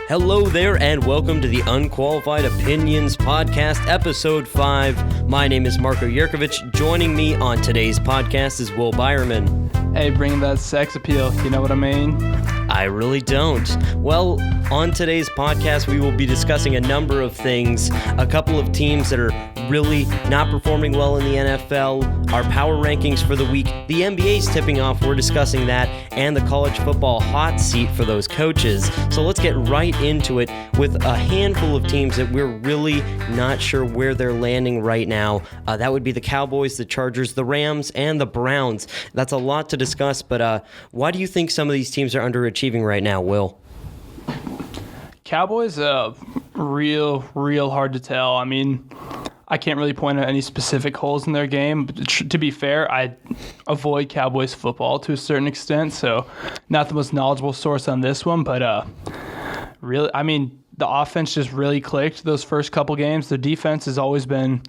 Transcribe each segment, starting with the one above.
Hello there, and welcome to the Unqualified Opinions podcast, episode 5. My name is Marko Yurkovich. Joining me on today's podcast is Will Byerman. Hey, bring that sex appeal, you know what I mean? I really don't. Well, on today's podcast, we will be discussing a number of things, a couple of teams that are really not performing well in the NFL, our power rankings for the week, the NBA's tipping off, we're discussing that, and the college football hot seat for those coaches. So let's get right into it with a handful of teams that we're really not sure where they're landing right now. That would be the Cowboys, the Chargers, the Rams, and the Browns. That's a lot to discuss, but why do you think some of these teams are underachieving right now, Will? Cowboys, real hard to tell. I mean, I can't really point out any specific holes in their game. But to be fair, I avoid Cowboys football to a certain extent, so not the most knowledgeable source on this one. But really, I mean, the offense just really clicked those first couple games. The defense has always been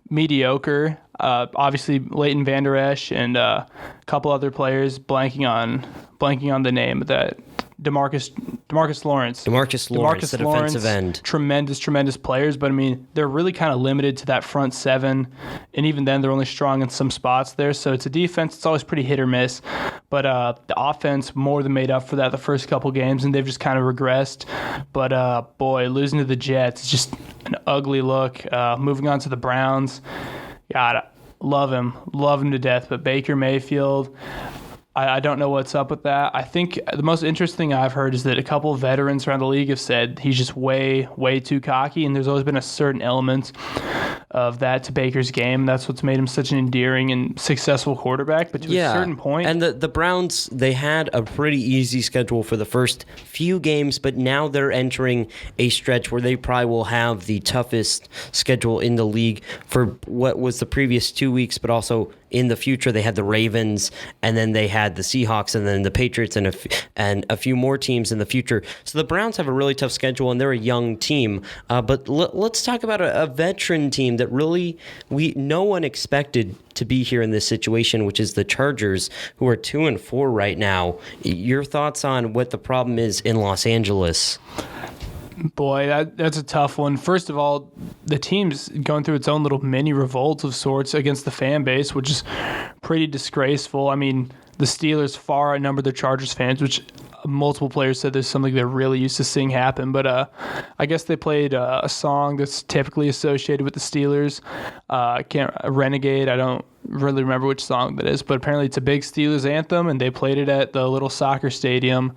mediocre. Obviously, Leighton Vander Esch and a couple other players, blanking on the name of that. Demarcus Lawrence. Demarcus Lawrence, the defensive end. Tremendous players, but I mean, they're really kind of limited to that front seven, and even then, they're only strong in some spots there. So it's a defense; it's always pretty hit or miss. But the offense more than made up for that the first couple games, and they've just kind of regressed. But boy, losing to the Jets is just an ugly look. Moving on to the Browns, God, love him to death. But Baker Mayfield, I don't know what's up with that. I think the most interesting thing I've heard is that a couple of veterans around the league have said he's just way too cocky, and there's always been a certain element of that to Baker's game. That's what's made him such an endearing and successful quarterback. But to a certain point... And the Browns, they had a pretty easy schedule for the first few games, but now they're entering a stretch where they probably will have the toughest schedule in the league for what was the previous 2 weeks, but also in the future they had the Ravens, and then they had the Seahawks, and then the Patriots, and a few more teams in the future. So the Browns have a really tough schedule, and they're a young team. But let's talk about a veteran team that really no one expected to be here in this situation, which is the Chargers, who are 2-4 right now. Your thoughts on what the problem is in Los Angeles? Boy, that's a tough one. First of all, the team's going through its own little mini revolt of sorts against the fan base, which is pretty disgraceful. I mean, the Steelers far outnumber the Chargers fans, which multiple players said there's something they're really used to seeing happen. But I guess they played a song that's typically associated with the Steelers. Renegade. I don't really remember which song that is, but apparently it's a big Steelers anthem, and they played it at the little soccer stadium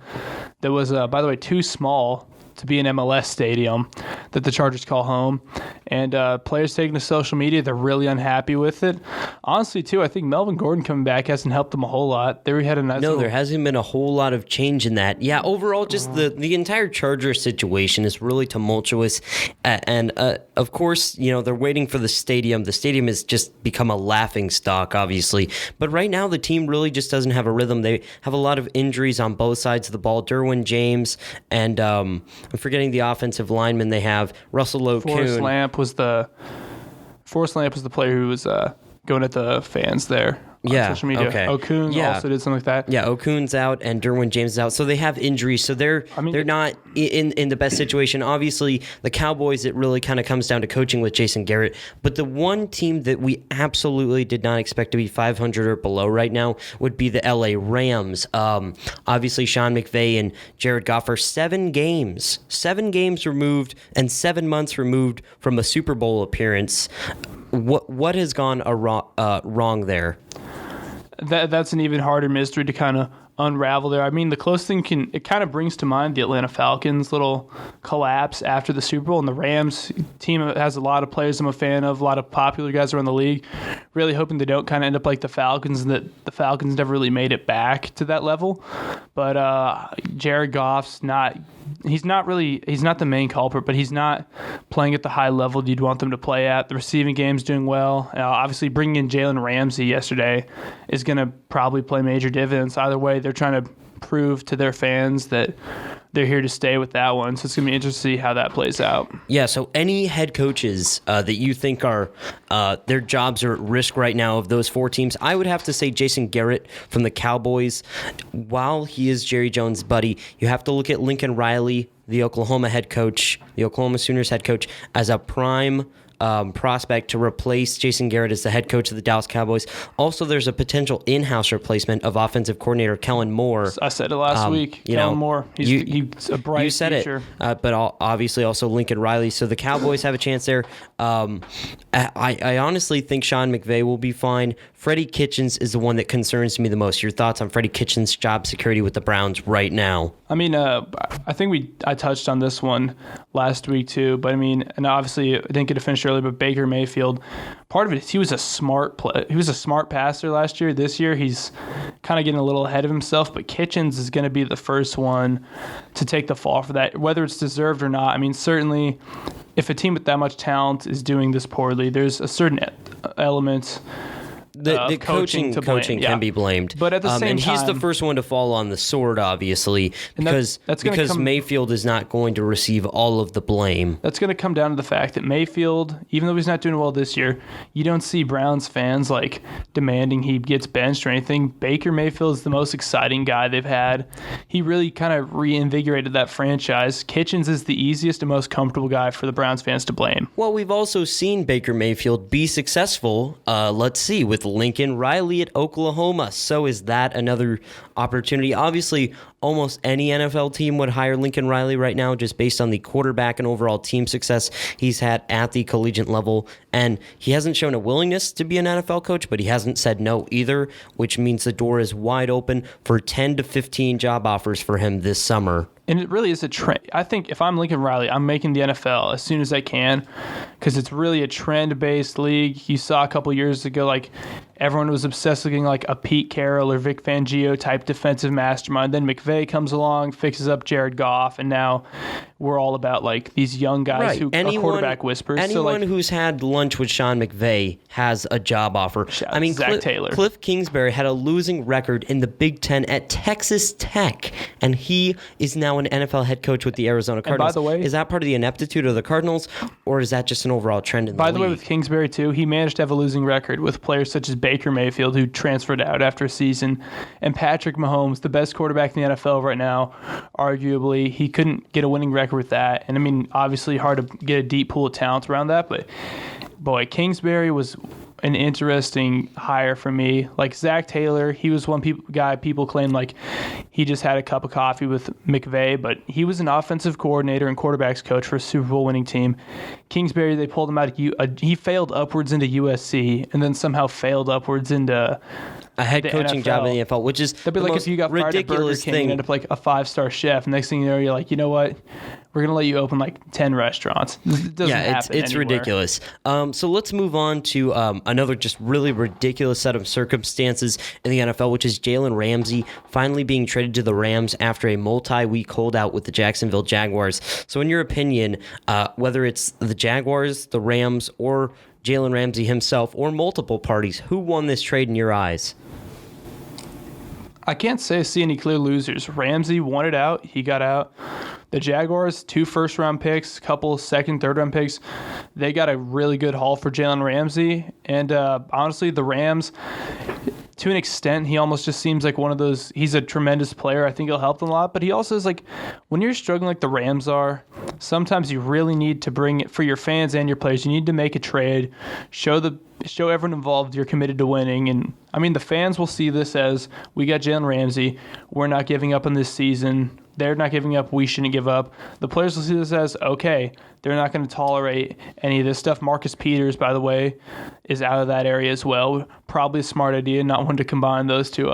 that was, by the way, too small to be an MLS stadium that the Chargers call home. And players taking to social media, they're really unhappy with it. Honestly, too, I think Melvin Gordon coming back hasn't helped them a whole lot. There hasn't been a whole lot of change in that. Yeah, overall, just the entire Chargers situation is really tumultuous. And of course, they're waiting for the stadium. The stadium has just become a laughing stock, obviously. But right now, the team really just doesn't have a rhythm. They have a lot of injuries on both sides of the ball. Derwin James and I'm forgetting the offensive lineman they have, Russell Okung. Forrest Lamp was the player who was going at the fans there on social media. Okay. Okung also did something like that. Yeah, Okung's out and Derwin James is out. So they have injuries. So they're not in the best situation. Obviously, the Cowboys, it really kind of comes down to coaching with Jason Garrett. But the one team that we absolutely did not expect to be 500 or below right now would be the LA Rams. Obviously, Sean McVay and Jared Goff are 7 games removed and 7 months removed from a Super Bowl appearance. What has gone wrong there? That's an even harder mystery to kind of unravel there. I mean, the close thing it kind of brings to mind the Atlanta Falcons' little collapse after the Super Bowl, and the Rams team has a lot of players I'm a fan of, a lot of popular guys around the league. Really hoping they don't kind of end up like the Falcons, and that the Falcons never really made it back to that level. But Jared Goff's he's not the main culprit, but he's not playing at the high level you'd want them to play at. The receiving game's doing well. Obviously, bringing in Jalen Ramsey yesterday is going to probably play major dividends. Either way, they're trying to prove to their fans that they're here to stay with that one. So it's going to be interesting to see how that plays out. Yeah, so any head coaches that you think are their jobs are at risk right now of those 4 teams, I would have to say Jason Garrett from the Cowboys. While he is Jerry Jones' buddy, you have to look at Lincoln Riley, the Oklahoma head coach, the Oklahoma Sooners head coach, as a prime prospect to replace Jason Garrett as the head coach of the Dallas Cowboys. Also, there's a potential in-house replacement of offensive coordinator Kellen Moore. I said it last week. Kellen Moore. He's a bright future. But obviously also Lincoln Riley. So the Cowboys have a chance there. I honestly think Sean McVay will be fine. Freddie Kitchens is the one that concerns me the most. Your thoughts on Freddie Kitchens' job security with the Browns right now? I mean, I think I touched on this one last week too. But I mean, and obviously I didn't get to finish early. But Baker Mayfield, part of it is he was a smart passer last year. This year he's kind of getting a little ahead of himself. But Kitchens is going to be the first one to take the fall for that, whether it's deserved or not. I mean, certainly, if a team with that much talent is doing this poorly, there's a certain element. The coaching can be blamed. But at the same time... And he's the first one to fall on the sword, obviously, because Mayfield is not going to receive all of the blame. That's going to come down to the fact that Mayfield, even though he's not doing well this year, you don't see Browns fans demanding he gets benched or anything. Baker Mayfield is the most exciting guy they've had. He really kind of reinvigorated that franchise. Kitchens is the easiest and most comfortable guy for the Browns fans to blame. Well, we've also seen Baker Mayfield be successful, with Lincoln Riley at Oklahoma. So is that another opportunity? Obviously, almost any NFL team would hire Lincoln Riley right now just based on the quarterback and overall team success he's had at the collegiate level. And he hasn't shown a willingness to be an NFL coach, but he hasn't said no either, which means the door is wide open for 10 to 15 job offers for him this summer. And it really is a trend. I think if I'm Lincoln Riley, I'm making the NFL as soon as I can because it's really a trend-based league. You saw a couple years ago, everyone was obsessed looking like a Pete Carroll or Vic Fangio type defensive mastermind. Then McVay comes along, fixes up Jared Goff, and now we're all about these young guys who are quarterback whispers. Anyone who's had lunch with Sean McVay has a job offer. I mean, Zach Taylor. Cliff Kingsbury had a losing record in the Big Ten at Texas Tech, and he is now an NFL head coach with the Arizona Cardinals. And by the way, is that part of the ineptitude of the Cardinals, or is that just an overall trend in the league? By the way, with Kingsbury too, he managed to have a losing record with players such as Baker Mayfield, who transferred out after a season, and Patrick Mahomes, the best quarterback in the NFL right now, arguably. He couldn't get a winning record with that. And I mean, obviously hard to get a deep pool of talent around that, but boy, Kingsbury was an interesting hire for me. Zach Taylor, he was one guy people claim he just had a cup of coffee with McVay, but he was an offensive coordinator and quarterbacks coach for a Super Bowl winning team. Kingsbury, they pulled him out. He failed upwards into USC and then somehow failed upwards into a head coaching NFL. Job in the NFL, which is that'd be the like most if you got fired at Burger King and ended up a 5-star chef. Next thing you know, you're like, you know what? We're going to let you open 10 restaurants. It doesn't happen it's anywhere. Ridiculous. So let's move on to another just really ridiculous set of circumstances in the NFL, which is Jalen Ramsey finally being traded to the Rams after a multi-week holdout with the Jacksonville Jaguars. So in your opinion, whether it's the Jaguars, the Rams, or Jalen Ramsey himself, or multiple parties, who won this trade in your eyes? I can't see any clear losers. Ramsey won it out. He got out. The Jaguars, 2 first-round picks, couple second, third-round picks. They got a really good haul for Jalen Ramsey. And honestly, the Rams, to an extent, he almost just seems like one of those. He's a tremendous player. I think he'll help them a lot. But he also is when you're struggling like the Rams are, sometimes you really need to bring it for your fans and your players. You need to make a trade, show everyone involved you're committed to winning. And I mean, the fans will see this as, we got Jalen Ramsey. We're not giving up on this season. They're not giving up. We shouldn't give up. The players will see this as, okay, they're not going to tolerate any of this stuff. Marcus Peters, by the way, is out of that area as well. Probably a smart idea, not one to combine those two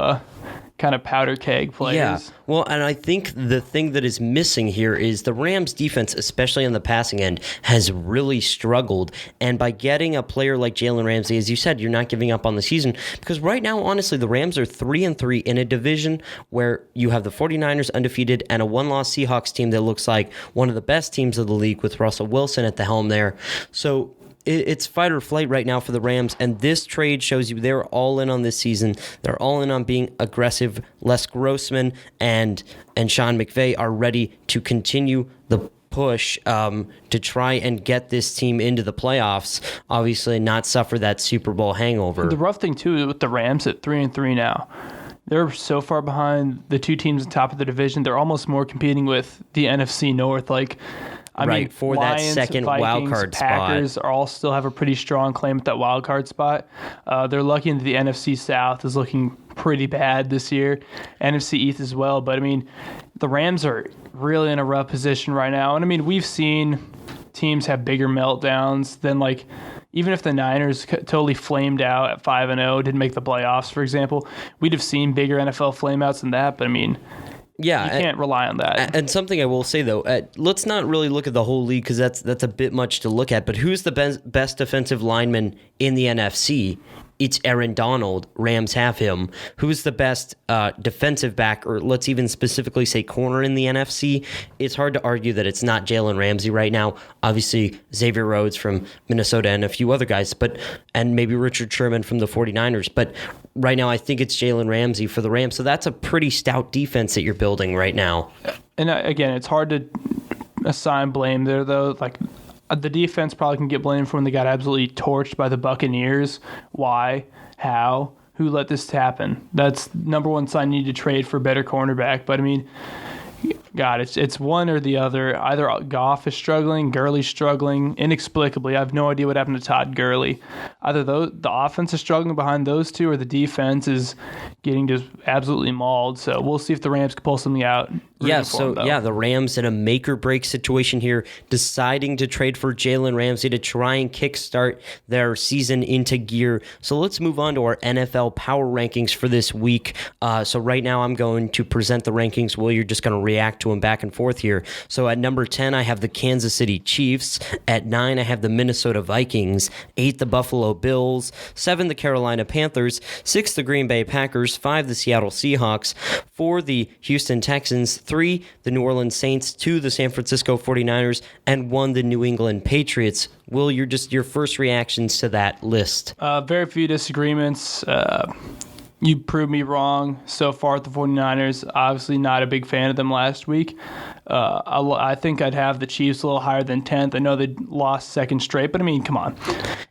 kind of powder keg players. Yeah, well, and I think the thing that is missing here is the Rams defense, especially on the passing end, has really struggled. And by getting a player like Jalen Ramsey, as you said, you're not giving up on the season. Because right now, honestly, the Rams are 3-3 in a division where you have the 49ers undefeated and a one-loss Seahawks team that looks like one of the best teams of the league with Russell Wilson at the helm there. So it's fight or flight right now for the Rams, and this trade shows you they're all in on this season. They're all in on being aggressive. Les Grossman and Sean McVay are ready to continue the push to try and get this team into the playoffs, obviously not suffer that Super Bowl hangover. The rough thing, too, with the Rams at 3-3 now, they're so far behind the two teams at the top of the division. They're almost more competing with the NFC North. I mean, for Lions, that second Vikings, wild card Packers spot. are all still have a pretty strong claim at that wild card spot. They're lucky that the NFC South is looking pretty bad this year. NFC East as well. But, I mean, the Rams are really in a rough position right now. And, I mean, we've seen teams have bigger meltdowns than, even if the Niners totally flamed out at 5-0, didn't make the playoffs, for example, we'd have seen bigger NFL flameouts than that. But, I mean, yeah, you can't rely on that. And something I will say, though, let's not really look at the whole league because that's a bit much to look at. But who's the best defensive lineman in the NFC? It's Aaron Donald. Rams have him. Who's the best defensive back, or let's even specifically say corner in the NFC? It's hard to argue that it's not Jalen Ramsey right now. Obviously, Xavier Rhodes from Minnesota and a few other guys, and maybe Richard Sherman from the 49ers. But right now, I think it's Jalen Ramsey for the Rams. So that's a pretty stout defense that you're building right now. And again, it's hard to assign blame there, though. The defense probably can get blamed for when they got absolutely torched by the Buccaneers. Why? How? Who let this happen? That's number one sign you need to trade for a better cornerback. But, I mean, God, it's one or the other. Either Goff is struggling, Gurley's struggling, inexplicably. I have no idea what happened to Todd Gurley. Either the offense is struggling behind those two or the defense is getting just absolutely mauled. So we'll see if the Rams can pull something out. The Rams in a make-or-break situation here, deciding to trade for Jalen Ramsey to try and kickstart their season into gear. So let's move on to our NFL Power Rankings for this week. So right now I'm going to present the rankings. Will, you're just going to react to them back and forth here. So at number 10, I have the Kansas City Chiefs. At 9, I have the Minnesota Vikings. 8, the Buffalo Bills. 7, the Carolina Panthers. 6, the Green Bay Packers. 5, the Seattle Seahawks. 4, the Houston Texans. 3, the New Orleans Saints. 2, the San Francisco 49ers. And 1, the New England Patriots. Will, your first reactions to that list? Very few disagreements. You proved me wrong so far at the 49ers. Obviously not a big fan of them last week. I think I'd have the Chiefs a little higher than 10th. I know they lost second straight, but I mean, come on.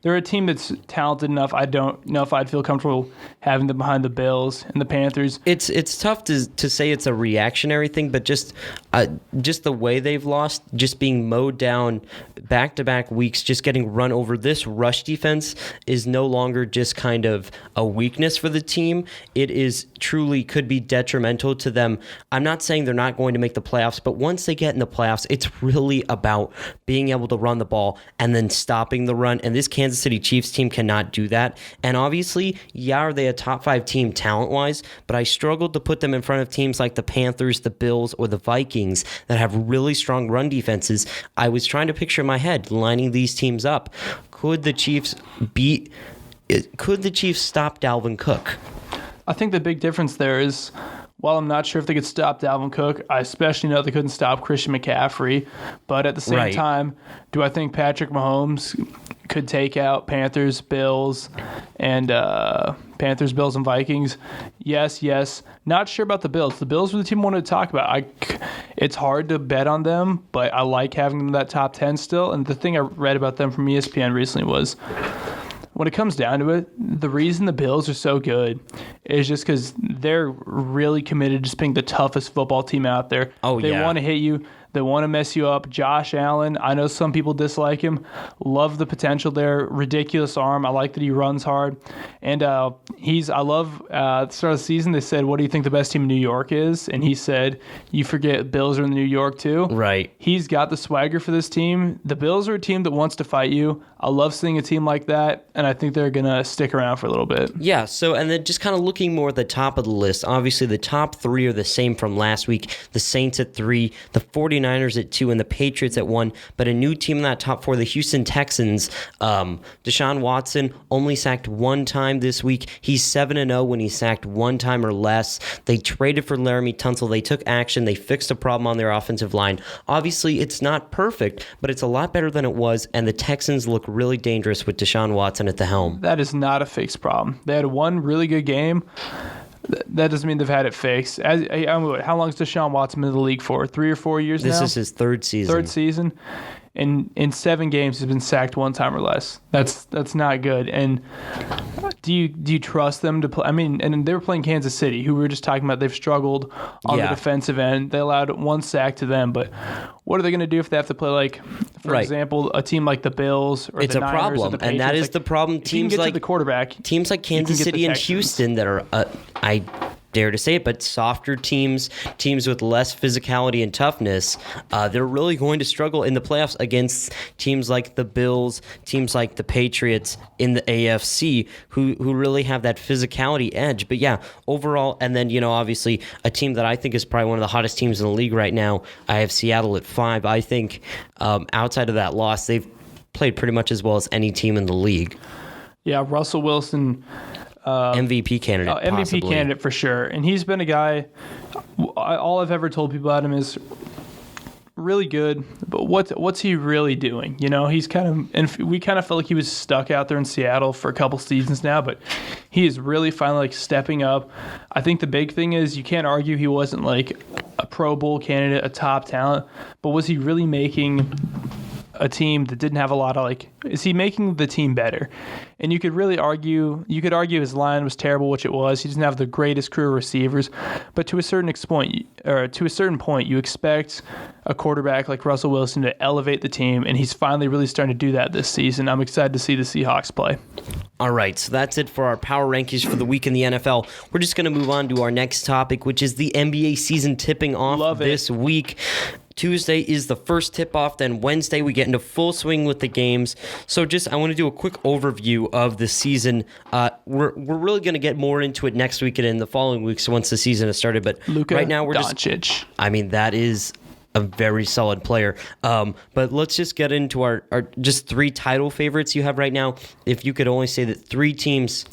They're a team that's talented enough. I don't know if I'd feel comfortable having them behind the Bills and the Panthers. It's tough to say it's a reactionary thing, but just the way they've lost, just being mowed down back-to-back weeks, just getting run over. This rush defense is no longer just kind of a weakness for the team. It is truly could be detrimental to them. I'm not saying they're not going to make the playoffs, but once they get in the playoffs, it's really about being able to run the ball and then stopping the run. And this Kansas City Chiefs team cannot do that. And obviously, are they a top 5 team talent-wise? But I struggled to put them in front of teams like the Panthers, the Bills, or the Vikings that have really strong run defenses. I was trying to picture in my head lining these teams up. Could the Chiefs stop Dalvin Cook? I think the big difference there is, while I'm not sure if they could stop Dalvin Cook, I especially know they couldn't stop Christian McCaffrey. But at the same time, do I think Patrick Mahomes could take out Panthers, Bills, and Vikings? Yes. Not sure about the Bills. The Bills were the team I wanted to talk about. It's hard to bet on them, but I like having them in that top 10 still. And the thing I read about them from ESPN recently was, when it comes down to it, the reason the Bills are so good is just because they're really committed to just being the toughest football team out there. They want to hit you. They want to mess you up. Josh Allen, I know some people dislike him. Love the potential there. Ridiculous arm. I like that he runs hard. And I love at the start of the season, they said, what do you think the best team in New York is? And he said, you forget Bills are in New York too. Right. He's got the swagger for this team. The Bills are a team that wants to fight you. I love seeing a team like that, and I think they're going to stick around for a little bit. Yeah, so, and then just kind of looking more at the top of the list, obviously the top 3 are the same from last week. The Saints at 3, the 49ers at 2, and the Patriots at 1. But a new team in that top 4, the Houston Texans. Deshaun Watson only sacked 1 time this week. He's 7-0 when he sacked 1 time or less. They traded for Laramie Tunsil. They took action. They fixed a problem on their offensive line. Obviously, it's not perfect, but it's a lot better than it was, and the Texans look really dangerous with Deshaun Watson at the helm. That is not a fixed problem. They had one really good game. That doesn't mean they've had it fixed. How long has Deshaun Watson been in the league for? 3 or 4 years now? This is his third season. In 7 games, he's been sacked 1 time or less. That's not good. And do you trust them to play? I mean, and they were playing Kansas City, who we were just talking about. They've struggled on the defensive end. They allowed 1 sack to them, but what are they going to do if they have to play, like, for example, a team like the Bills or it's the a Niners problem, or the Patriots? and that is the problem. Teams like the quarterback, teams like Kansas City and Houston that are I dare to say it, but softer teams with less physicality and toughness, they're really going to struggle in the playoffs against teams like the Bills, teams like the Patriots in the AFC, who really have that physicality edge. But yeah, overall, and then, obviously a team that I think is probably one of the hottest teams in the league right now, I have Seattle at 5. I think outside of that loss, they've played pretty much as well as any team in the league. Yeah, Russell Wilson, MVP candidate. MVP candidate for sure. And he's been a guy, all I've ever told people about him is really good, but what's he really doing? He's and we kind of felt like he was stuck out there in Seattle for a couple seasons now, but he is really finally stepping up. I think the big thing is you can't argue he wasn't like a Pro Bowl candidate, a top talent, but was he really making a team that didn't have a lot of is he making the team better? And you could argue his line was terrible, which it was. He doesn't have the greatest career receivers, but to a certain point, you expect a quarterback like Russell Wilson to elevate the team, and he's finally really starting to do that this season. I'm excited to see the Seahawks play. All right, so that's it for our power rankings for the week in the NFL. We're just going to move on to our next topic, which is the NBA season tipping off this week. Tuesday is the first tip-off, then Wednesday we get into full swing with the games. So I want to do a quick overview of the season. We're really going to get more into it next week and in the following weeks once the season has started. But Luka right now we're Doncic. that is a very solid player. But let's just get into our just 3 title favorites you have right now. If you could only say that 3 teams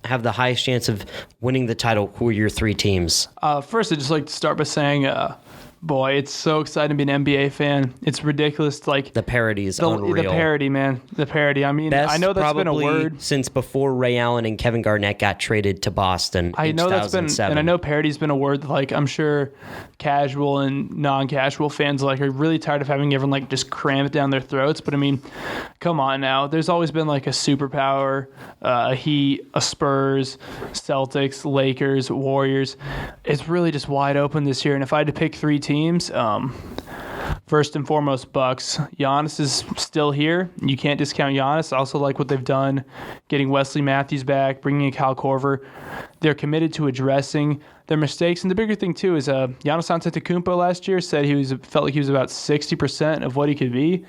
have the highest chance of winning the title, who are your 3 teams? First, I'd just like to start by saying, boy, it's so exciting to be an NBA fan. It's ridiculous. The parody is unreal. The parody, man. The parody. I mean, I know that's been a word since before Ray Allen and Kevin Garnett got traded to Boston. I know that's been, and I know parody's been a word that, I'm sure casual and non-casual fans are really tired of having everyone just cram it down their throats. But I mean, come on now. There's always been a superpower, a Heat, a Spurs, Celtics, Lakers, Warriors. It's really just wide open this year. And if I had to pick 3 teams, first and foremost, Bucks. Giannis is still here. You can't discount Giannis. I also like what they've done, getting Wesley Matthews back, bringing in Kyle Korver. They're committed to addressing their mistakes. And the bigger thing, too, is Giannis Antetokounmpo last year said felt like he was about 60% of what he could be,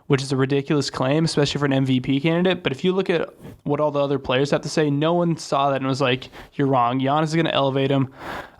which is a ridiculous claim, especially for an MVP candidate. But if you look at what all the other players have to say, no one saw that and was like, you're wrong. Giannis is going to elevate him.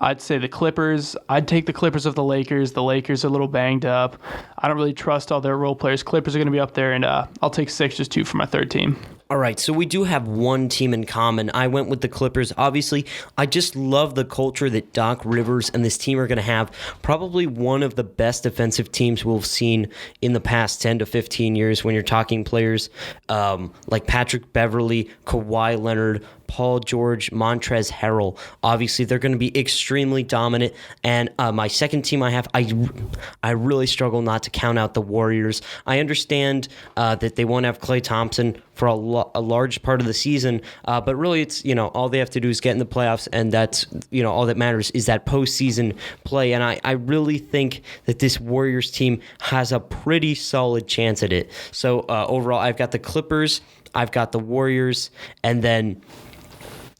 I'd say the Clippers. I'd take the Clippers of the Lakers. The Lakers are a little banged up. I don't really trust all their role players. Clippers are going to be up there, and I'll take Sixers, too, for my 3rd team. All right, so we do have one team in common. I went with the Clippers. Obviously, I just love the culture that Doc Rivers and this team are going to have. Probably one of the best defensive teams we've seen in the past 10 to 15 years when you're talking players like Patrick Beverley, Kawhi Leonard, Paul George, Montrezl Harrell. Obviously, they're going to be extremely dominant. And my second team I have, I really struggle not to count out the Warriors. I understand that they won't have Klay Thompson for a large part of the season, but really it's, all they have to do is get in the playoffs, and that's, all that matters is that postseason play. And I really think that this Warriors team has a pretty solid chance at it. So overall, I've got the Clippers, I've got the Warriors, and then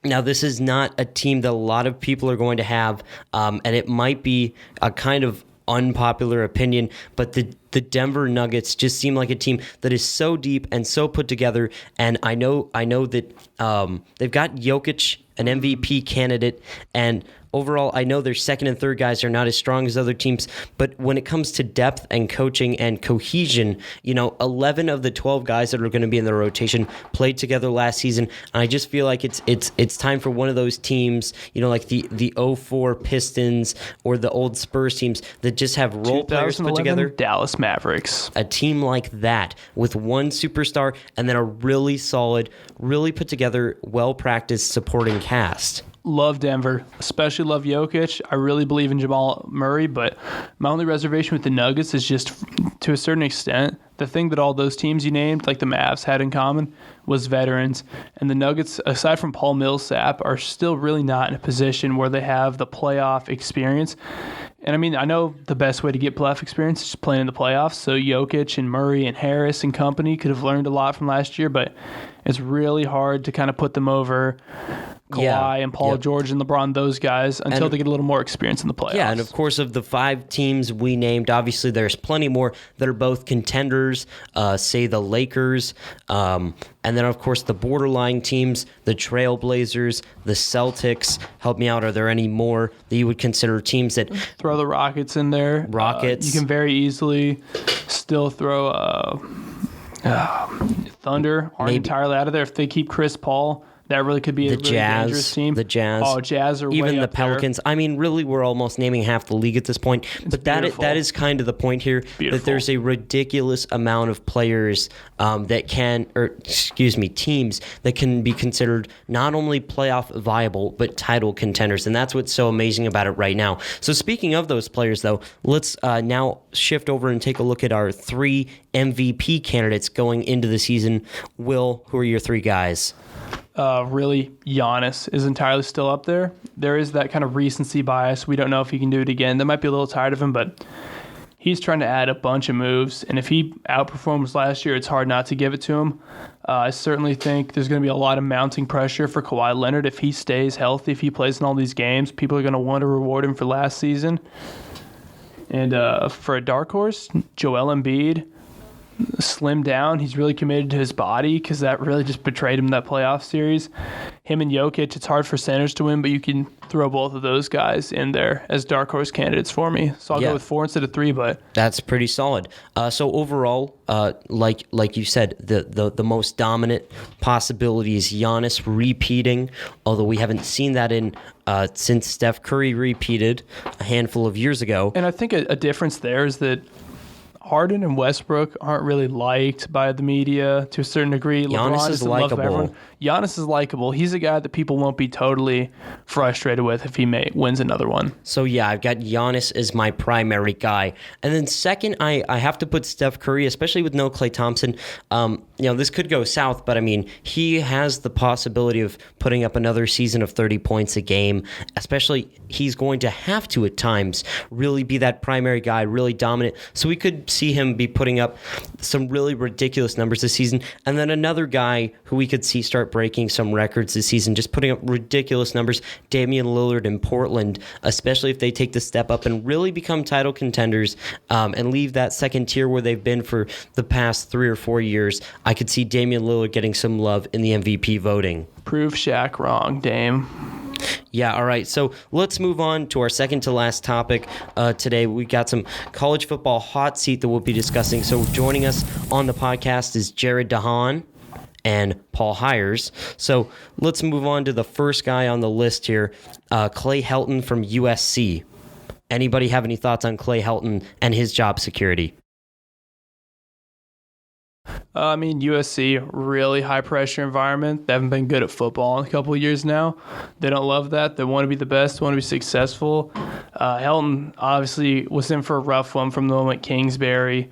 now, this is not a team that a lot of people are going to have, and it might be a kind of unpopular opinion, but the Denver Nuggets just seem like a team that is so deep and so put together, and I know that they've got Jokic, an MVP candidate, and overall, I know their second and third guys are not as strong as other teams, but when it comes to depth and coaching and cohesion, 11 of the 12 guys that are going to be in the rotation played together last season, and I just feel like it's time for one of those teams, like the 04 Pistons or the old Spurs teams that just have role players put together. Dallas Mavericks. A team like that with one superstar and then a really solid, really put together, well-practiced supporting cast. Love Denver, especially love Jokic. I really believe in Jamal Murray, but my only reservation with the Nuggets is just, to a certain extent, the thing that all those teams you named, like the Mavs, had in common was veterans. And the Nuggets, aside from Paul Millsap, are still really not in a position where they have the playoff experience. And I mean, I know the best way to get playoff experience is just playing in the playoffs. So Jokic and Murray and Harris and company could have learned a lot from last year, but it's really hard to kind of put them over Kawhi and Paul George and LeBron, those guys, until they get a little more experience in the playoffs. Yeah, and of course, of the 5 teams we named, obviously there's plenty more that are both contenders, say the Lakers, and then, of course, the borderline teams, the Trailblazers, the Celtics. Help me out. Are there any more that you would consider teams that... Throw the Rockets in there. Rockets. You can very easily still throw Thunder. Aren't entirely out of there. If they keep Chris Paul... That really could be a really dangerous team. The Jazz. Oh, Jazz are even way the up Pelicans. There. I mean, really, we're almost naming half the league at this point. But that is kind of the point here, that there's a ridiculous amount of players teams that can be considered not only playoff viable, but title contenders. And that's what's so amazing about it right now. So speaking of those players, though, let's now shift over and take a look at our 3 MVP candidates going into the season. Will, who are your 3 guys? Really, Giannis is entirely still up there. There is that kind of recency bias. We don't know if he can do it again. They might be a little tired of him, but he's trying to add a bunch of moves. And if he outperforms last year, it's hard not to give it to him. I certainly think there's going to be a lot of mounting pressure for Kawhi Leonard. If he stays healthy, if he plays in all these games, people are going to want to reward him for last season. And for a dark horse, Joel Embiid, slim down. He's really committed to his body because that really just betrayed him in that playoff series. Him and Jokic, it's hard for centers to win, but you can throw both of those guys in there as dark horse candidates for me. So I'll go with 4 instead of 3, but that's pretty solid. So overall, like you said, the most dominant possibility is Giannis repeating, although we haven't seen that in since Steph Curry repeated a handful of years ago. And I think a difference there is that Harden and Westbrook aren't really liked by the media to a certain degree. Giannis is likable. Giannis is likable. He's a guy that people won't be totally frustrated with if he wins another one. So, yeah, I've got Giannis as my primary guy. And then second, I have to put Steph Curry, especially with no Klay Thompson. This could go south, but, I mean, he has the possibility of putting up another season of 30 points a game, especially he's going to have to at times really be that primary guy, really dominant. So we could see him be putting up some really ridiculous numbers this season. And then another guy who we could see start breaking some records this season, just putting up ridiculous numbers, Damian Lillard in Portland, especially if they take the step up and really become title contenders and leave that second tier where they've been for the past 3 or 4 years. I could see Damian Lillard getting some love in the MVP voting. Prove Shaq wrong, Dame. Yeah, all right. So let's move on to our second to last topic today. We got some college football hot seat that we'll be discussing. So joining us on the podcast is Jared DeHaan and Paul Hires. So let's move on to the first guy on the list here, Clay Helton from USC. Anybody have any thoughts on Clay Helton and his job security? USC, really high-pressure environment. They haven't been good at football in a couple of years now. They don't love that. They want to be the best, want to be successful. Helton obviously was in for a rough one from the moment Kingsbury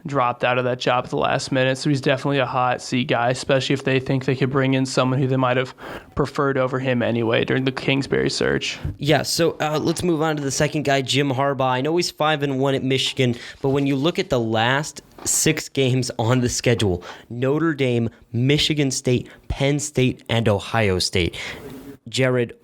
dropped out of that job at the last minute. So he's definitely a hot seat guy, especially if they think they could bring in someone who they might have preferred over him anyway during the Kingsbury search. Yeah, so let's move on to the second guy, Jim Harbaugh. I know he's 5-1 at Michigan, but when you look at the last 6 games on the schedule, Notre Dame, Michigan State, Penn State, and Ohio State. Jared,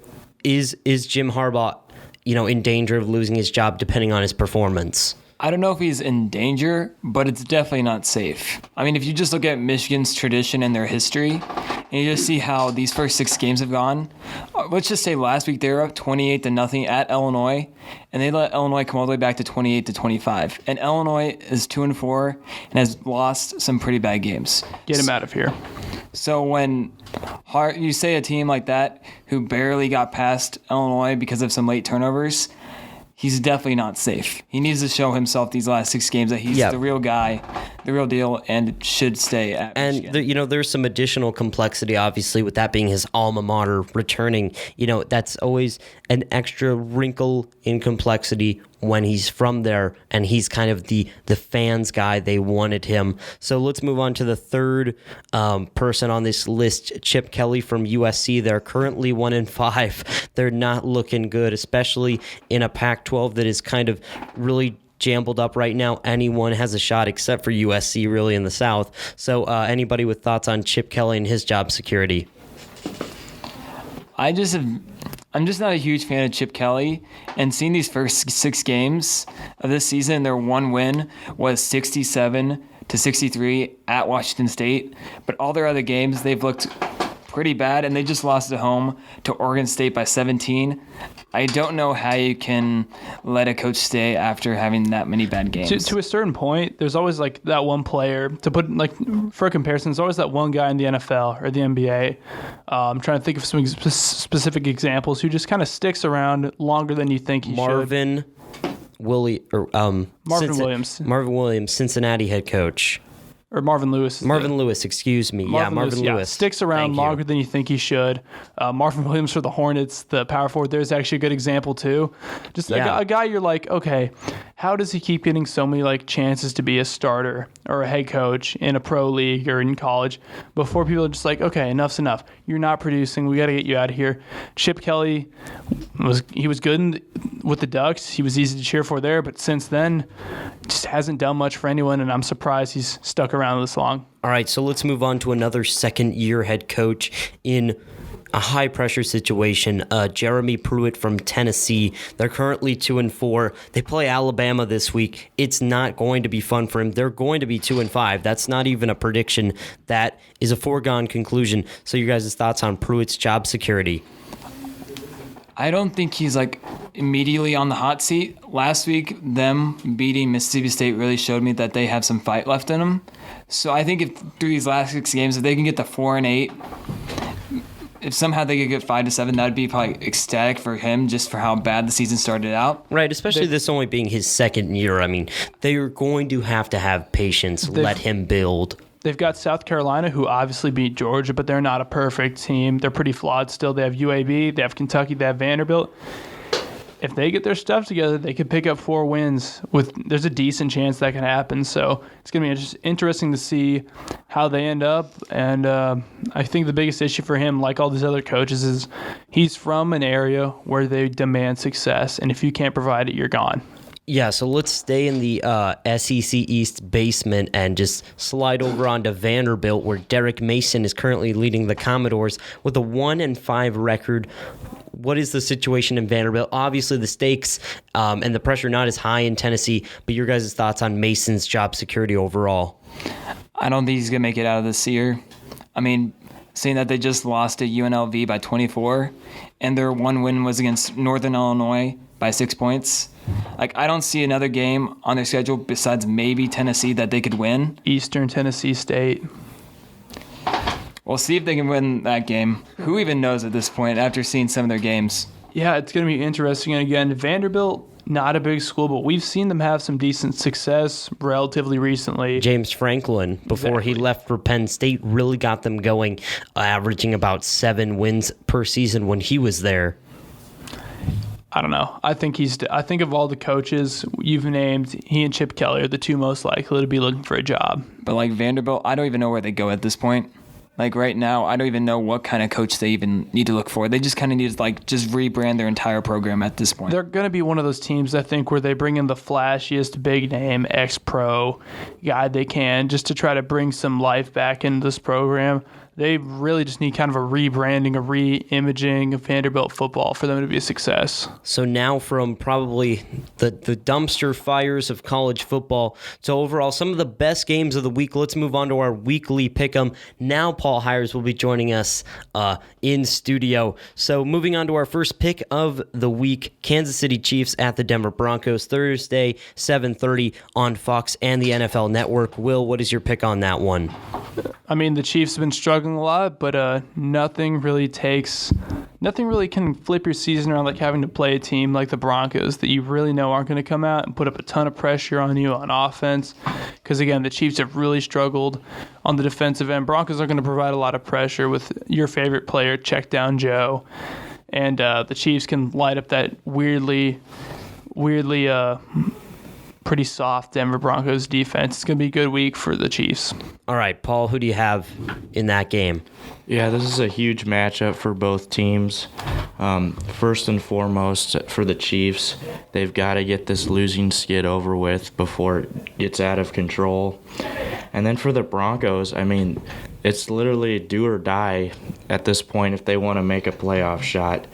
is Jim Harbaugh, in danger of losing his job depending on his performance? I don't know if he's in danger, but it's definitely not safe. I mean, if you just look at Michigan's tradition and their history, and you just see how these first 6 games have gone. Let's just say last week they were up 28-0 at Illinois, and they let Illinois come all the way back to 28-25. And Illinois is 2-4 and has lost some pretty bad games. Get him out of here. So when you say a team like that who barely got past Illinois because of some late turnovers, he's definitely not safe. He needs to show himself these last 6 games that he's the real guy, the real deal, and should stay at Michigan. And there's some additional complexity, obviously, with that being his alma mater returning. That's always an extra wrinkle in complexity when he's from there, and he's kind of the fans guy. They wanted him. So let's move on to the third person on this list, Chip Kelly from USC. They're currently 1-5. They're not looking good, especially in a Pac-12 that is kind of really jambled up right now. Anyone has a shot except for USC, really, in the South. So anybody with thoughts on Chip Kelly and his job security? I'm just not a huge fan of Chip Kelly, and seeing these first 6 games of this season, their one win was 67-63 at Washington State, but all their other games, they've looked pretty bad, and they just lost at home to Oregon State by 17. I don't know how you can let a coach stay after having that many bad games. To a certain point, there's always like that one player, to put like for a comparison, there's always that one guy in the NFL or the NBA. I'm trying to think of some specific examples who just kind of sticks around longer than you think he should. Marvin Williams, Cincinnati head coach. Or Marvin Lewis. Lewis, excuse me. Marvin Lewis. Sticks around longer than you think he should. Marvin Williams for the Hornets, the power forward, there's actually a good example too. Just a guy you're like, okay, how does he keep getting so many like chances to be a starter or a head coach in a pro league or in college before people are just like, okay, enough's enough. You're not producing. We got to get you out of here. Chip Kelly was good with the Ducks. He was easy to cheer for there, but since then, just hasn't done much for anyone, and I'm surprised he's stuck around this long. All right, so let's move on to another second-year head coach in a high-pressure situation. Jeremy Pruitt from Tennessee. They're currently 2-4. They play Alabama this week. It's not going to be fun for him. They're going to be 2-5. That's not even a prediction. That is a foregone conclusion. So your guys' thoughts on Pruitt's job security? I don't think he's like immediately on the hot seat. Last week, them beating Mississippi State really showed me that they have some fight left in them. So I think if through these last 6 games, if they can get to 4-8, if somehow they could get 5-7, that'd be probably ecstatic for him, just for how bad the season started out. Right, especially this only being his second year. I mean, they're going to have patience, let him build. They've got South Carolina, who obviously beat Georgia, but they're not a perfect team. They're pretty flawed still. They have UAB, they have Kentucky, they have Vanderbilt. If they get their stuff together, they could pick up 4 wins. There's a decent chance that can happen. So it's going to be just interesting to see how they end up. And I think the biggest issue for him, like all these other coaches, is he's from an area where they demand success. And if you can't provide it, you're gone. Yeah, so let's stay in the SEC East basement and just slide over onto Vanderbilt, where Derek Mason is currently leading the Commodores with a 1-5 record. What is the situation in Vanderbilt? Obviously, the stakes and the pressure not as high in Tennessee, but your guys' thoughts on Mason's job security overall? I don't think he's going to make it out of this year. I mean, seeing that they just lost to UNLV by 24, and their one win was against Northern Illinois by 6 points. Like, I don't see another game on their schedule besides maybe Tennessee that they could win. Eastern Tennessee State. We'll see if they can win that game. Who even knows at this point after seeing some of their games? Yeah, it's going to be interesting. And again, Vanderbilt, not a big school, but we've seen them have some decent success relatively recently. James Franklin, before he left for Penn State, really got them going, averaging about 7 wins per season when he was there. I don't know. I think of all the coaches you've named, he and Chip Kelly are the 2 most likely to be looking for a job. But like Vanderbilt, I don't even know where they go at this point. Like right now, I don't even know what kind of coach they even need to look for. They just kind of need to just rebrand their entire program at this point. They're going to be one of those teams, I think, where they bring in the flashiest big name ex-pro guy they can just to try to bring some life back into this program. they really just need kind of a rebranding, a re-imaging of Vanderbilt football for them to be a success. So now from probably the dumpster fires of college football to overall some of the best games of the week, let's move on to our weekly pick'em. Now Paul Hires will be joining us in studio. So moving on to our first pick of the week, Kansas City Chiefs at the Denver Broncos, Thursday, 7:30 on Fox and the NFL Network. Will, what is your pick on that one? I mean, the Chiefs have been struggling a lot, but nothing really can flip your season around like having to play a team like the Broncos that you really know aren't going to come out and put up a ton of pressure on you on offense. Because, again, the Chiefs have really struggled on the defensive end. Broncos are going to provide a lot of pressure with your favorite player, Check Down Joe. And the Chiefs can light up that weirdly pretty soft Denver Broncos defense. It's going to be a good week for the Chiefs. All right, Paul, who do you have in that game? Yeah, this is a huge matchup for both teams. First and foremost, for the Chiefs, they've got to get this losing skid over with before it gets out of control. And then for the Broncos, I mean, it's literally do or die at this point if they want to make a playoff shot.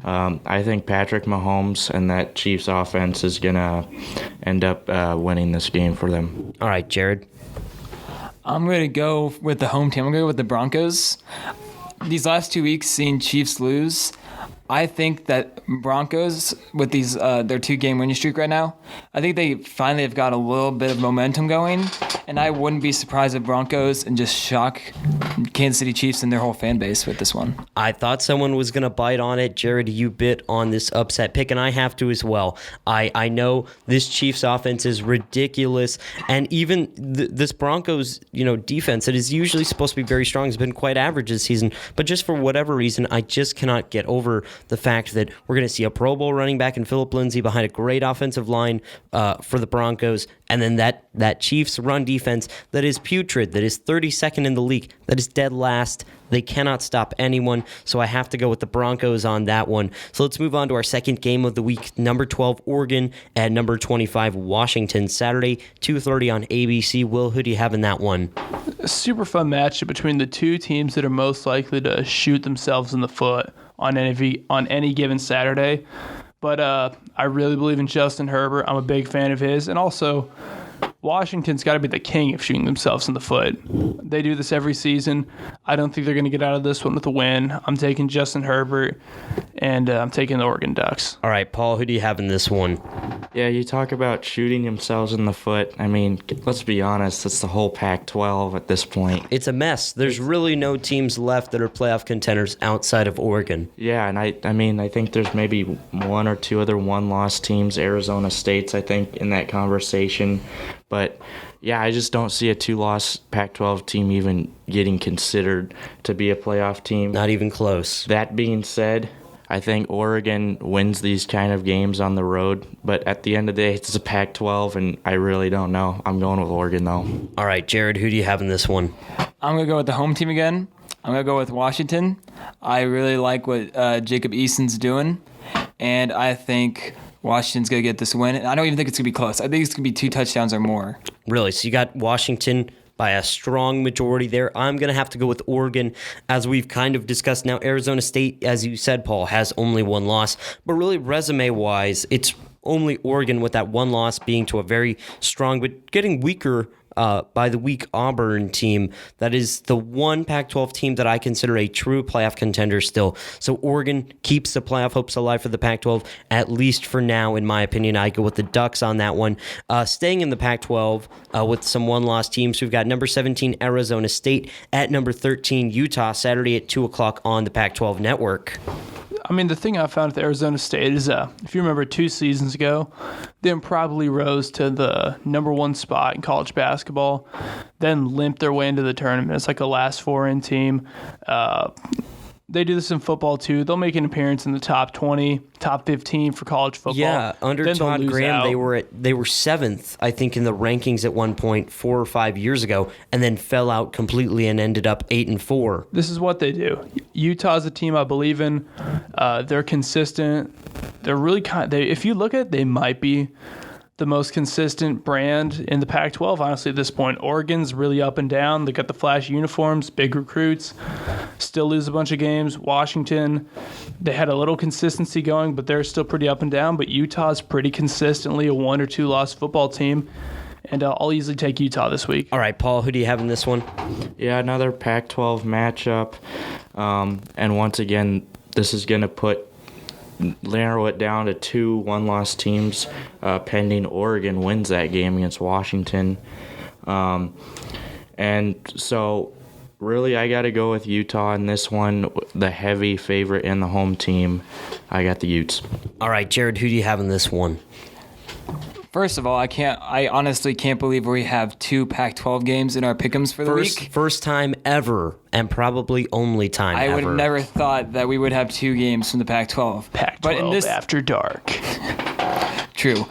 I think Patrick Mahomes and that Chiefs offense is going to end up winning this game for them. All right, Jared. I'm going to go with the home team. I'm going to go with the Broncos. These last 2 weeks, seeing Chiefs lose, I think that Broncos, with these their 2-game winning streak right now, I think they finally have got a little bit of momentum going, and I wouldn't be surprised if Broncos and just shock Kansas City Chiefs and their whole fan base with this one. I thought someone was going to bite on it. Jared, you bit on this upset pick, and I have to as well. I know this Chiefs offense is ridiculous, and even this Broncos defense that is usually supposed to be very strong has been quite average this season, but just for whatever reason, I just cannot get over the fact that we're going to see a Pro Bowl running back in Phillip Lindsay behind a great offensive line for the Broncos, and then that Chiefs run defense that is putrid, that is 32nd in the league, that is dead last. They cannot stop anyone, so I have to go with the Broncos on that one. So let's move on to our second game of the week, number 12, Oregon, and number 25, Washington, Saturday, 2:30 on ABC. Will, who do you have in that one? A super fun matchup between the two teams that are most likely to shoot themselves in the foot on any given Saturday. But I really believe in Justin Herbert. I'm a big fan of his. And also, Washington's got to be the king of shooting themselves in the foot. They do this every season. I don't think they're going to get out of this one with a win. I'm taking Justin Herbert, and I'm taking the Oregon Ducks. All right, Paul, who do you have in this one? Yeah, you talk about shooting themselves in the foot. I mean, let's be honest, it's the whole Pac-12 at this point. It's a mess. There's really no teams left that are playoff contenders outside of Oregon. Yeah, and I think there's maybe one or two other one-loss teams, Arizona State's, I think, in that conversation. But, yeah, I just don't see a 2-loss Pac-12 team even getting considered to be a playoff team. Not even close. That being said, I think Oregon wins these kind of games on the road. But at the end of the day, it's a Pac-12, and I really don't know. I'm going with Oregon, though. All right, Jared, who do you have in this one? I'm going to go with the home team again. I'm going to go with Washington. I really like what Jacob Eason's doing, and I think Washington's going to get this win. And I don't even think it's going to be close. I think it's going to be 2 touchdowns or more. Really? So you got Washington by a strong majority there. I'm going to have to go with Oregon, as we've kind of discussed. Now, Arizona State, as you said, Paul, has only 1 loss. But really, resume-wise, it's only Oregon with that 1 loss being to a very strong but getting weaker by the weak Auburn team. That is the one Pac-12 team that I consider a true playoff contender still. So Oregon keeps the playoff hopes alive for the Pac-12, at least for now, in my opinion. I go with the Ducks on that one. Staying in the Pac-12 with some one-loss teams, we've got number 17, Arizona State, at number 13, Utah, Saturday at 2 o'clock on the Pac-12 network. I mean, the thing I found with Arizona State is, if you remember 2 seasons ago, they probably rose to the number 1 spot in college basketball, then limped their way into the tournament. It's like a last 4-in team. They do this in football, too. They'll make an appearance in the top 20, top 15 for college football. Yeah, under then Todd Graham, they were 7th, I think, in the rankings at one point 4 or 5 years ago, and then fell out completely and ended up 8-4. This is what they do. Utah's a team I believe in. They're consistent. They're really if you look at it, they might be the most consistent brand in the Pac-12, honestly, at this point. Oregon's really up and down. They got the flash uniforms, big recruits, still lose a bunch of games. Washington, they had a little consistency going, but they're still pretty up and down. But Utah's pretty consistently a 1 or 2 loss football team. And I'll easily take Utah this week. All right, Paul, who do you have in this one? Yeah, another Pac-12 matchup. And once again, this is going to narrow it down to 2 one-loss teams, pending Oregon wins that game against Washington. And so really I got to go with Utah in this one, the heavy favorite and the home team. I got the Utes. All right, Jared, who do you have in this one? First of all, I honestly can't believe we have 2 Pac-12 games in our pick'ems for the week. First time ever, and probably only time ever. I would have never thought that we would have 2 games from the Pac-12. Pac-12 after dark. True.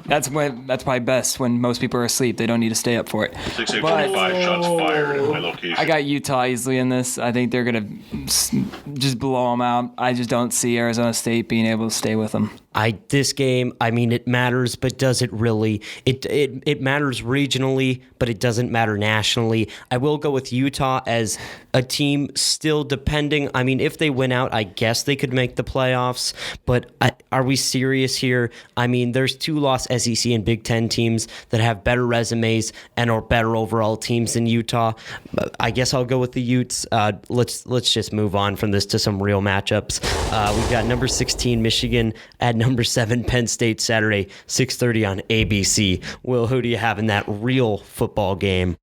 That's probably best when most people are asleep. They don't need to stay up for it. 6:45 shots fired at my location. I got Utah easily in this. I think they're going to just blow them out. I just don't see Arizona State being able to stay with them. This game, I mean, it matters, but does it really? It matters regionally, but it doesn't matter nationally. I will go with Utah as a team still depending. I mean, if they win out, I guess they could make the playoffs, but are we serious here? I mean, there's 2 loss SEC and Big Ten teams that have better resumes and are better overall teams than Utah. I guess I'll go with the Utes. Let's just move on from this to some real matchups. We've got number 16 Michigan at number 7 Penn State Saturday, 6:30 on ABC. Will, who do you have in that real football game?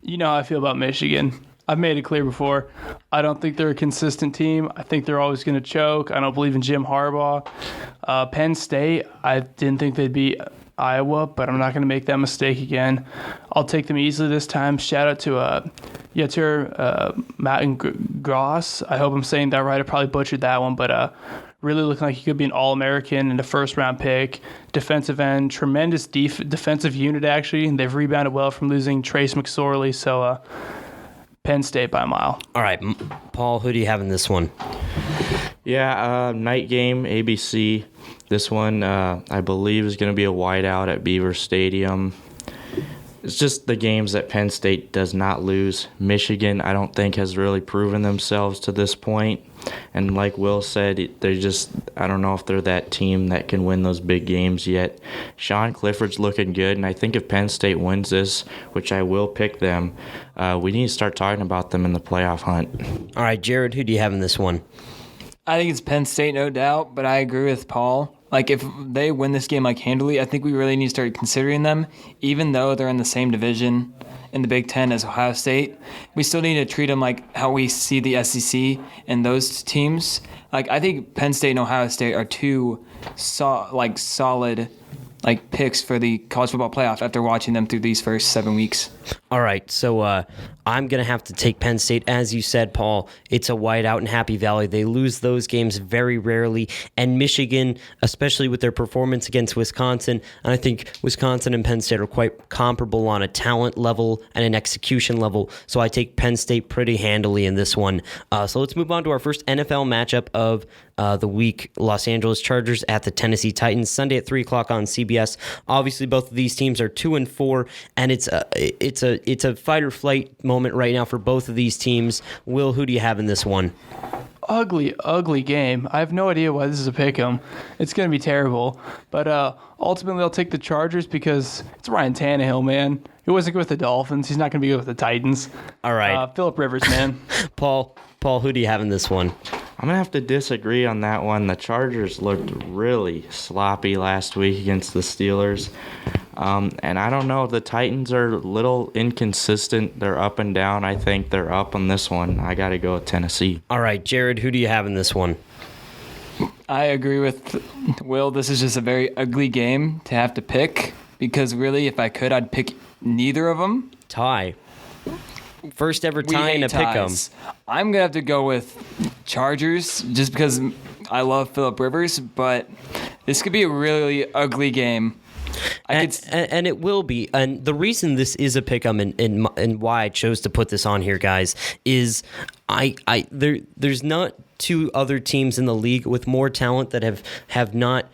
You know how I feel about Michigan. I've made it clear before. I don't think they're a consistent team. I think they're always going to choke. I don't believe in Jim Harbaugh. Penn State, I didn't think they'd beat Iowa, but I'm not going to make that mistake again. I'll take them easily this time. Shout out to Yetur Gross. I hope I'm saying that right. I probably butchered that one, but really looking like he could be an All-American and a first-round pick. Defensive end, tremendous defensive unit, actually. And they've rebounded well from losing Trace McSorley, so Penn State by a mile. All right, Paul, who do you have in this one? Yeah, night game, ABC. This one, I believe, is going to be a whiteout at Beaver Stadium. It's just the games that Penn State does not lose. Michigan, I don't think, has really proven themselves to this point. And like Will said, I don't know if they're that team that can win those big games yet. Sean Clifford's looking good, and I think if Penn State wins this, which I will pick them, we need to start talking about them in the playoff hunt. All right, Jared, who do you have in this one? I think it's Penn State, no doubt, but I agree with Paul. Like, if they win this game handily, I think we really need to start considering them, even though they're in the same division in the Big Ten as Ohio State. We still need to treat them like how we see the SEC and those teams. I think Penn State and Ohio State are 2 solid picks for the college football playoff after watching them through these first 7 weeks. All right, so I'm going to have to take Penn State. As you said, Paul, it's a whiteout in Happy Valley. They lose those games very rarely. And Michigan, especially with their performance against Wisconsin, and I think Wisconsin and Penn State are quite comparable on a talent level and an execution level. So I take Penn State pretty handily in this one. So let's move on to our first NFL matchup of the week. Los Angeles Chargers at the Tennessee Titans, Sunday at 3 o'clock on CBS. Obviously, both of these teams are 2-4, and it's a fight or flight moment right now for both of these teams. Will, who do you have in this one? Ugly game. I have no idea why this is a pick'em. It's going to be terrible. But ultimately, I'll take the Chargers because it's Ryan Tannehill, man. He wasn't good with the Dolphins. He's not going to be good with the Titans. All right. Phillip Rivers, man. Paul, who do you have in this one? I'm going to have to disagree on that one. The Chargers looked really sloppy last week against the Steelers. And I don't know. The Titans are a little inconsistent. They're up and down. I think they're up on this one. I got to go with Tennessee. All right, Jared, who do you have in this one? I agree with Will. This is just a very ugly game to have to pick because really, if I could, I'd pick neither of them. Tie. First ever tie in a pick'em. I'm going to have to go with Chargers just because I love Phillip Rivers, but this could be a really ugly game. And it will be. And the reason this is a pick'em and why I chose to put this on here, guys, is there's not 2 other teams in the league with more talent that have not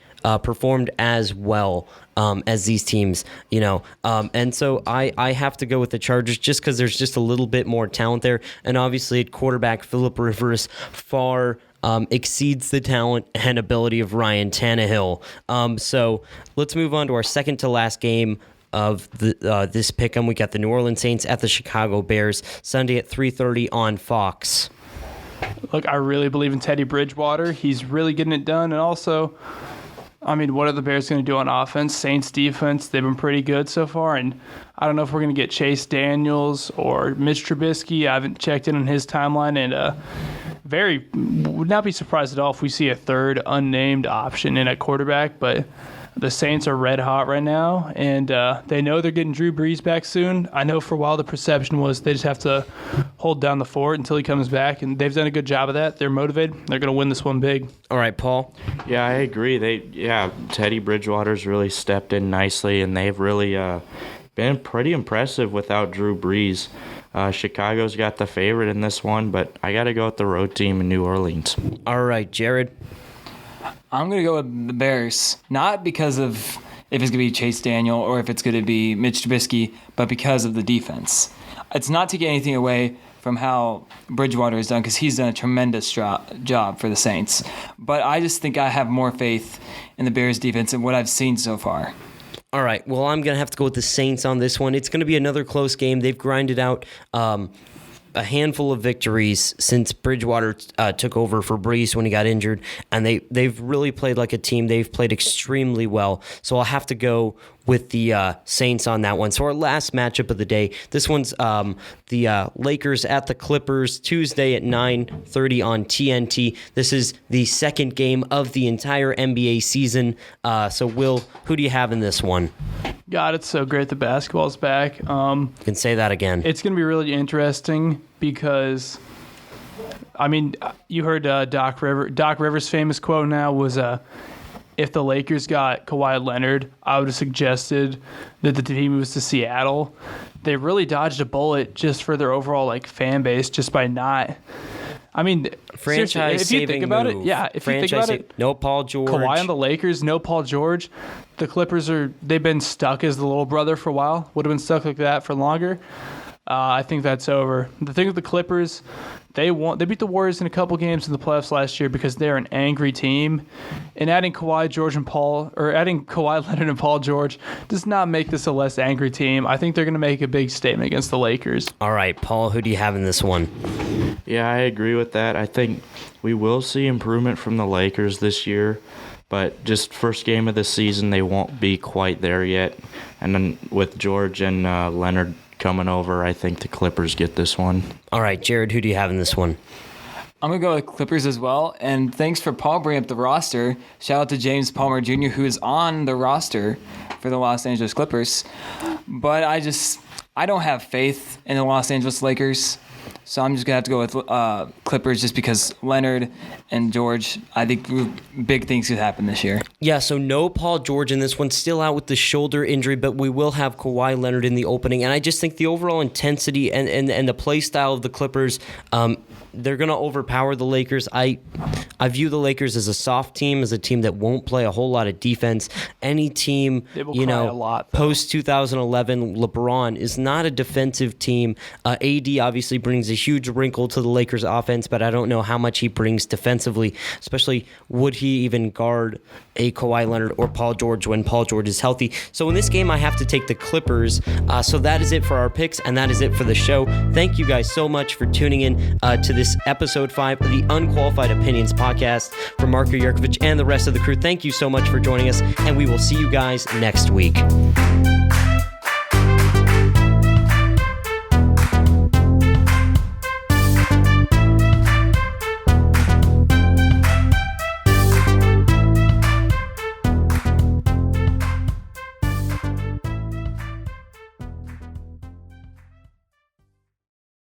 performed as well as these teams, and so I have to go with the Chargers just because there's just a little bit more talent there, and obviously at quarterback, Phillip Rivers far exceeds the talent and ability of Ryan Tannehill. So let's move on to our second to last game of this pick'em. We got the New Orleans Saints at the Chicago Bears Sunday at 3:30 on Fox. Look, I really believe in Teddy Bridgewater. He's really getting it done, and also, what are the Bears going to do on offense? Saints defense, they've been pretty good so far, and I don't know if we're going to get Chase Daniels or Mitch Trubisky. I haven't checked in on his timeline, and would not be surprised at all if we see a third unnamed option in at quarterback, but the Saints are red hot right now, and they know they're getting Drew Brees back soon. I know for a while the perception was they just have to hold down the fort until he comes back, and they've done a good job of that. They're motivated. They're going to win this one big. All right, Paul? Yeah, I agree. Teddy Bridgewater's really stepped in nicely, and they've really been pretty impressive without Drew Brees. Chicago's got the favorite in this one, but I got to go with the road team in New Orleans. All right, Jared? I'm going to go with the Bears, not because of if it's going to be Chase Daniel or if it's going to be Mitch Trubisky, but because of the defense. It's not taking anything away from how Bridgewater has done, because he's done a tremendous job for the Saints. But I just think I have more faith in the Bears defense and what I've seen so far. All right, well, I'm going to have to go with the Saints on this one. It's going to be another close game. They've grinded out a handful of victories since Bridgewater took over for Brees when he got injured, and they've really played like a team. They've played extremely well, so I'll have to go with the Saints on that one. So our last matchup of the day, this one's the Lakers at the Clippers, Tuesday at 9:30 on TNT. This is the second game of the entire NBA season. So Will, who do you have in this one? God, it's so great the basketball's back. You can say that again. It's going to be really interesting because, you heard Doc Rivers' famous quote now was, if the Lakers got Kawhi Leonard, I would have suggested that the team moves to Seattle. They really dodged a bullet just for their overall fan base just by not. Franchise if you think about it, yeah. If you think about it, no Paul George. Kawhi on the Lakers, no Paul George. The Clippers they've been stuck as the little brother for a while. Would have been stuck like that for longer. I think that's over. The thing with the Clippers, they beat the Warriors in a couple games in the playoffs last year because they're an angry team. And adding Kawhi Leonard and Paul George does not make this a less angry team. I think they're going to make a big statement against the Lakers. All right, Paul, who do you have in this one? Yeah, I agree with that. I think we will see improvement from the Lakers this year, but just first game of the season, they won't be quite there yet. And then with George and Leonard coming over, I think the Clippers get this one. All right, Jared, who do you have in this one? I'm going to go with Clippers as well. And thanks for Paul bringing up the roster. Shout out to James Palmer Jr., who is on the roster for the Los Angeles Clippers. But I don't have faith in the Los Angeles Lakers. So I'm just going to have to go with Clippers just because Leonard and George, I think big things could happen this year. Yeah, so no Paul George in this one, still out with the shoulder injury, but we will have Kawhi Leonard in the opening. And I just think the overall intensity and the play style of the Clippers, they're going to overpower the Lakers. I view the Lakers as a soft team, as a team that won't play a whole lot of defense. Any team, a lot, post 2011, LeBron is not a defensive team. AD obviously brings a huge wrinkle to the Lakers offense, but I don't know how much he brings defensively, especially would he even guard a Kawhi Leonard or Paul George when Paul George is healthy. So in this game, I have to take the Clippers. So that is it for our picks, and that is it for the show. Thank you guys so much for tuning in to this episode 5 of the Unqualified Opinions podcast. For Marko Jerkovic and the rest of the crew, thank you so much for joining us, and we will see you guys next week.